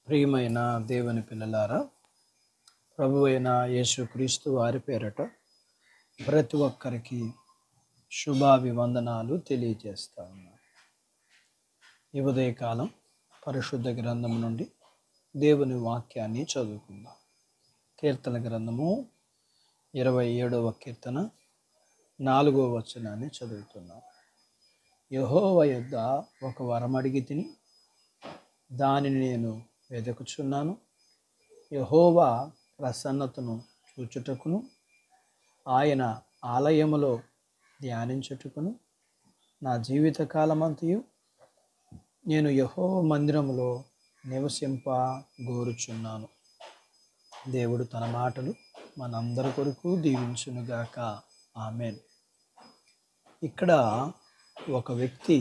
ప్రియమైన దేవుని పిల్లలారా, ప్రభువైన యేసుక్రీస్తు వారి పేరట ప్రతి ఒక్కరికి శుభాభివందనాలు తెలియజేస్తా ఉన్నాను. ఈ ఉదయకాలం పరిశుద్ధ గ్రంథం నుండి దేవుని వాక్యాన్ని చదువుకుందాం. కీర్తన గ్రంథము 27వ కీర్తన 4వ వచనాన్ని చదువుతున్నాం. యెహోవా యొద్ద ఒక వరం అడిగి తిని దానిని నేను వెదకుచున్నాను. యెహోవా ప్రసన్నతను చూచుటకును ఆయన ఆలయములో ధ్యానించుటకును నా జీవితకాలమంతయు నేను యెహోవా మందిరములో నివసింప గోరుచున్నాను. దేవుడు తన మాటలు మనందరి కొరకు దీవించునుగాక. ఆమేన్. ఇక్కడ ఒక వ్యక్తి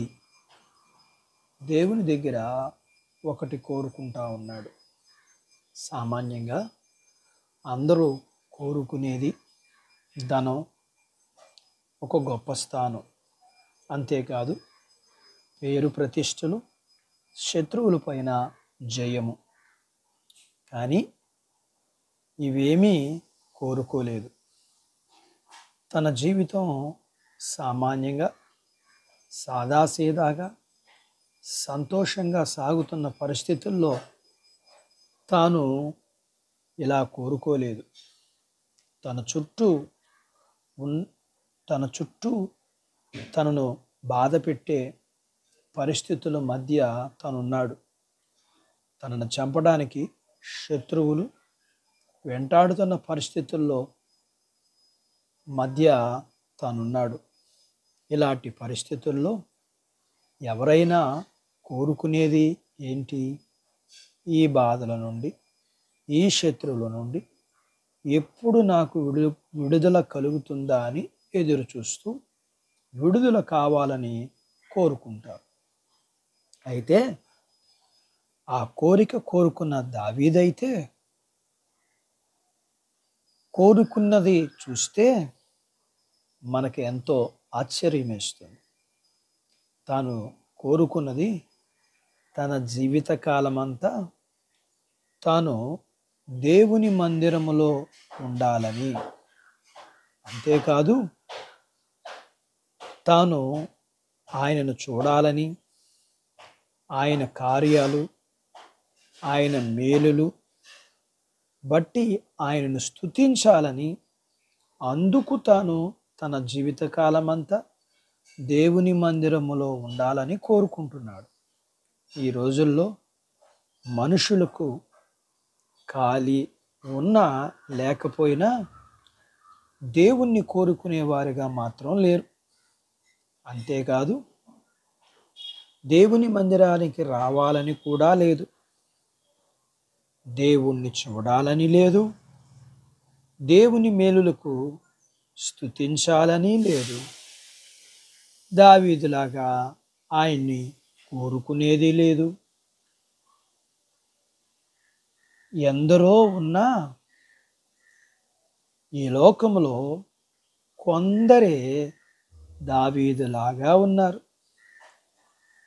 దేవుని దగ్గర ఒకటి కోరుకుంటా ఉన్నాడు. సామాన్యంగా అందరూ కోరుకునేది ధనం, ఒక గొప్ప స్థానం, అంతేకాదు పేరు ప్రతిష్టలు, శత్రువుల పైన జయము. కానీ ఇవేమీ కోరుకోలేదు. తన జీవితం సామాన్యంగా సాదాసీదాగా సంతోషంగా సాగుతున్న పరిస్థితుల్లో తాను ఇలా కోరుకోలేదు. తన చుట్టూ తనను బాధ పెట్టే పరిస్థితుల మధ్య తనున్నాడు. తనను చంపడానికి శత్రువులు వెంటాడుతున్న పరిస్థితుల్లో మధ్య తానున్నాడు. ఇలాంటి పరిస్థితుల్లో ఎవరైనా కోరుకునేది ఏంటి? ఈ బాధల నుండి, ఈ శత్రువుల నుండి ఎప్పుడు నాకు విడుదల కలుగుతుందా అని ఎదురు చూస్తూ విడుదల కావాలని కోరుకుంటారు. అయితే ఆ కోరుకున్న దావీదైతే కోరుకున్నది చూస్తే మనకి ఎంతో ఆశ్చర్యం వేస్తుంది. తాను కోరుకున్నది తన జీవితకాలమంతా తాను దేవుని మందిరములో ఉండాలని, అంతేకాదు తాను ఆయనను చూడాలని, ఆయన కార్యాలు, ఆయన మేలులు బట్టి ఆయనను స్తుతించాలని, అందుకు తాను తన జీవితకాలమంతా దేవుని మందిరములో ఉండాలని కోరుకుంటున్నాడు. ఈ రోజుల్లో మనుషులకు ఖాళీ ఉన్నా లేకపోయినా దేవుణ్ణి కోరుకునేవారిగా మాత్రం లేరు. అంతేకాదు దేవుని మందిరానికి రావాలని కూడా లేదు, దేవుణ్ణి చూడాలని లేదు, దేవుని మేలులకు స్తుతించాలని లేదు. దావీదులాగా ఆయన్ని కోరుకునేది లేదు. ఎందరో ఉన్నా ఈ లోకములో కొందరే దావీదులాగా ఉన్నారు.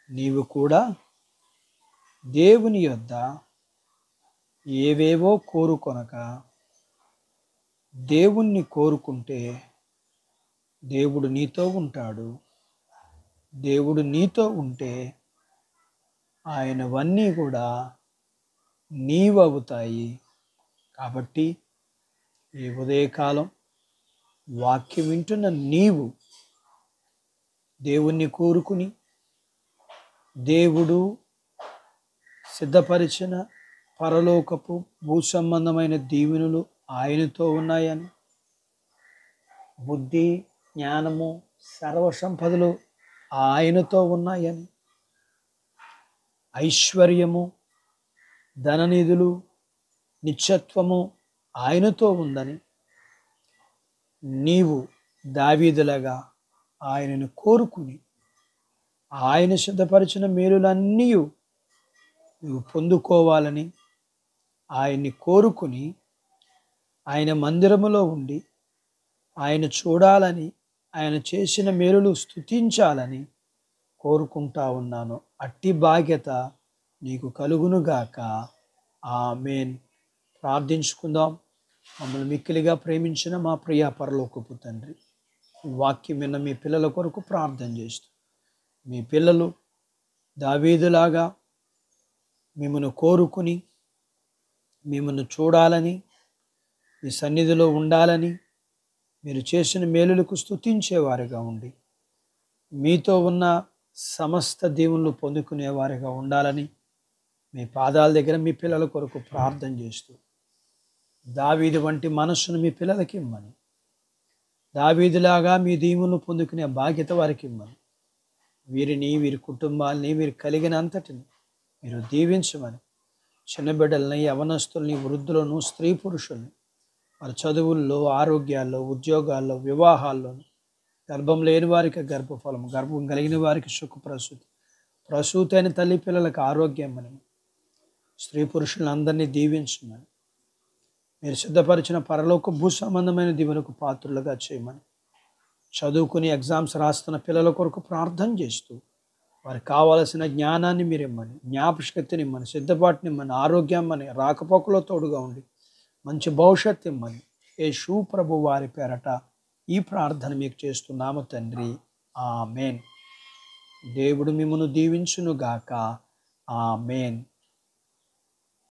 నీవు కూడా దేవుని యొద్ద ఏవేవో కోరుకొనక దేవుణ్ణి కోరుకుంటే దేవుడు నీతో ఉంటాడు. దేవుడు నీతో ఉంటే ఆయనవన్నీ కూడా నీవవుతాయి. కాబట్టి ఈ ఉదయకాలం వాక్యం వింటున్న నీవు దేవుణ్ణి కోరుకుని దేవుడు సిద్ధపరిచిన పరలోకపు భూ సంబంధమైన దీవెనలు ఆయనతో ఉన్నాయని, బుద్ధి, జ్ఞానము, సర్వసంపదలు ఆయనతో ఉన్నాయని, ఐశ్వర్యము, ధననిధులు, నిత్యత్వము ఆయనతో ఉందని నీవు దావీదులాగా ఆయనను కోరుకుని ఆయన సిద్ధపరిచిన మేలులన్నీ నువ్వు పొందుకోవాలని ఆయన్ని కోరుకుని ఆయన మందిరములో ఉండి ఆయన చూడాలని, ఆయన చేసిన మేలులు స్తుతించాలని కోరుకుంటా ఉన్నాను. అట్టి బాధ్యత నీకు కలుగునుగాక. ఆమేన్. ప్రార్థించుకుందాం. మమ్మల్ని మిక్కిలిగా ప్రేమించిన మా ప్రియ పరలోకపు తండ్రి, వాక్యం విన్న మీ పిల్లల కొరకు ప్రార్థన చేస్తూ, మీ పిల్లలు దావీదులాగా మిమ్మల్ని కోరుకుని, మిమ్మల్ని చూడాలని, మీ సన్నిధిలో ఉండాలని, మీరు చేసిన మేలులకు స్తుతించేవారిగా ఉండి, మీతో ఉన్న సమస్త దీవులను పొందుకునేవారిగా ఉండాలని మీ పాదాల దగ్గర మీ పిల్లల కొరకు ప్రార్థన చేస్తూ, దావీదు వంటి మనస్సును మీ పిల్లలకి ఇమ్మని, దావీదులాగా మీ దీవులను పొందుకునే బాధ్యత వారికి ఇమ్మని, వీరిని, వీరి కుటుంబాలని, వీరు కలిగిన అంతటిని మీరు దీవించమని, చిన్న బిడ్డలని, యవనస్తుల్ని, వృద్ధులను, స్త్రీ పురుషుల్ని వారి చదువుల్లో, ఆరోగ్యాల్లో, ఉద్యోగాల్లో, వివాహాల్లోనూ, గర్భం లేని వారికి గర్భఫలం, గర్భం కలిగిన వారికి సుఖప్రసూతి, ప్రసూతి అయిన తల్లి పిల్లలకు ఆరోగ్యం అని, స్త్రీ పురుషులను అందరినీ దీవించమని, మీరు సిద్ధపరిచిన పరలోక భూ సంబంధమైన దీవులకు పాత్రులుగా చేయమని, చదువుకుని ఎగ్జామ్స్ రాస్తున్న పిల్లల కొరకు ప్రార్థన చేస్తూ, వారికి కావలసిన జ్ఞానాన్ని మీరు ఇమ్మని, జ్ఞాపశక్తిని ఇమ్మని, సిద్ధపాటుని ఇమ్మని, ఆరోగ్యం ఇమ్మని, రాకపోకలో తోడుగా ఉండి మంచి భవిష్యత్తు ఇమ్మని, యేసు ప్రభు వారి పేరట ఈ ప్రార్థన మీకు చేస్తున్నాము తండ్రి. ఆమేన్. దేవుడు మిమ్మల్ని దీవించునుగాక. ఆమేన్.